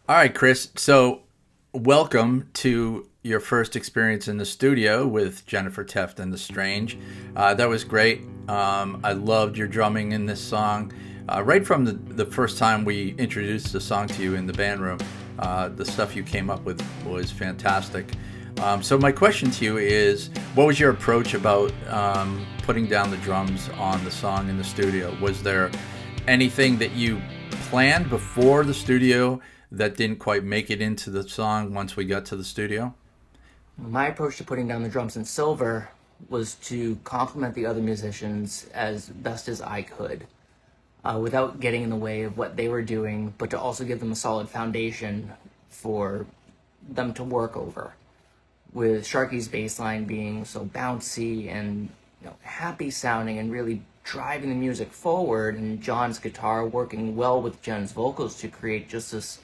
All right, Chris. So, welcome to your first experience in the studio with Jennifer Tefft and The Strange. That was great. I loved your drumming in this song. Right from the first time we introduced the song to you in the band room, the stuff you came up with was fantastic. So, my question to you is what was your approach about putting down the drums on the song in the studio? Was there anything that you planned before the studio that didn't quite make it into the song once we got to the studio? My approach to putting down the drums in silver was to complement the other musicians as best as I could, without getting in the way of what they were doing, but to also give them a solid foundation for them to work over. With Sharky's bass line being so bouncy and happy sounding and really driving the music forward, and John's guitar working well with Jen's vocals to create just this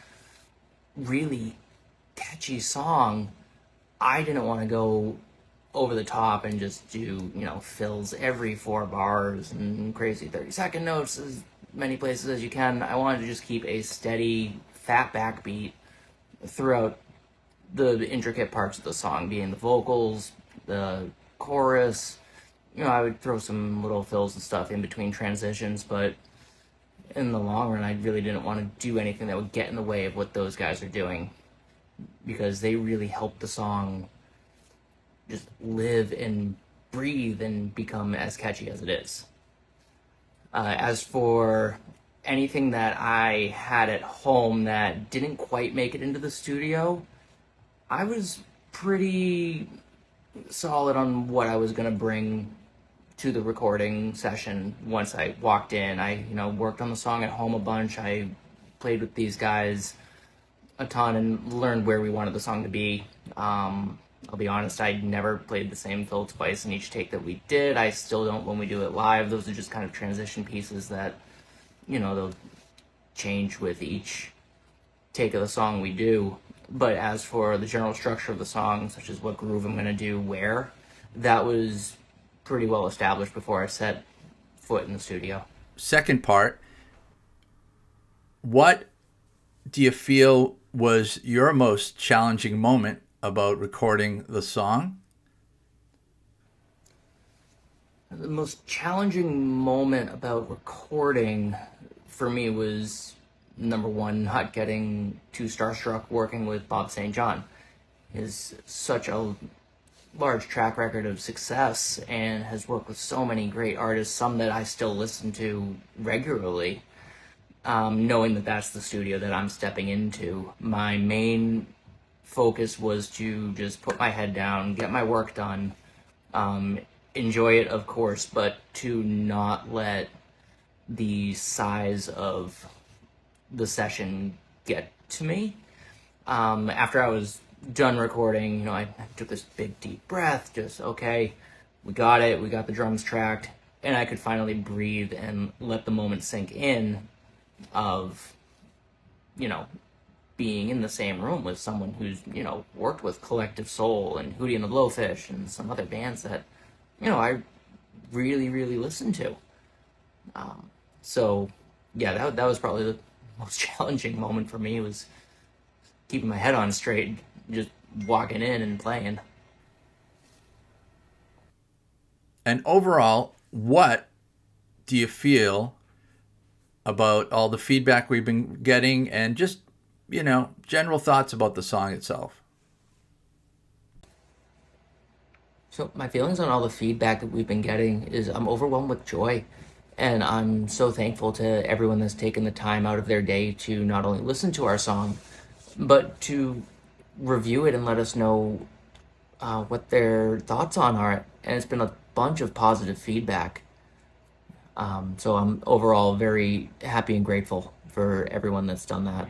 really catchy song, I didn't want to go over the top and just do, fills every 4 bars and crazy 30-second notes as many places as you can. I wanted to just keep a steady, fat backbeat throughout the intricate parts of the song, being the vocals, the chorus. I would throw some little fills and stuff in between transitions, but in the long run, I really didn't want to do anything that would get in the way of what those guys are doing, because they really helped the song just live and breathe and become as catchy as it is. As for anything that I had at home that didn't quite make it into the studio, I was pretty solid on what I was going to bring to the recording session once I walked in. I, worked on the song at home a bunch. I played with these guys a ton and learned where we wanted the song to be. I'll be honest, I never played the same fill twice in each take that we did. I still don't when we do it live. Those are just kind of transition pieces that, they'll change with each take of the song we do. But as for the general structure of the song, such as what groove I'm going to do where, that was pretty well established before I set foot in the studio. Second part, what do you feel was your most challenging moment about recording the song? The most challenging moment about recording for me was, number one, not getting too starstruck working with Bob St. John. Is such a large track record of success and has worked with so many great artists, some that I still listen to regularly. Knowing that that's the studio that I'm stepping into, my main focus was to just put my head down, get my work done, enjoy it, of course, but to not let the size of the session get to me. After I was done recording, I took this big deep breath, just, okay, we got it, we got the drums tracked, and I could finally breathe and let the moment sink in of, being in the same room with someone who's, worked with Collective Soul and Hootie and the Blowfish and some other bands that, I really, really listen to. So, yeah, that was probably the most challenging moment for me, was keeping my head on straight, just walking in and playing. And overall, what do you feel about all the feedback we've been getting and just, general thoughts about the song itself? So my feelings on all the feedback that we've been getting is I'm overwhelmed with joy. And I'm so thankful to everyone that's taken the time out of their day to not only listen to our song, but to review it and let us know what their thoughts on are. And it's been a bunch of positive feedback. So I'm overall very happy and grateful for everyone that's done that.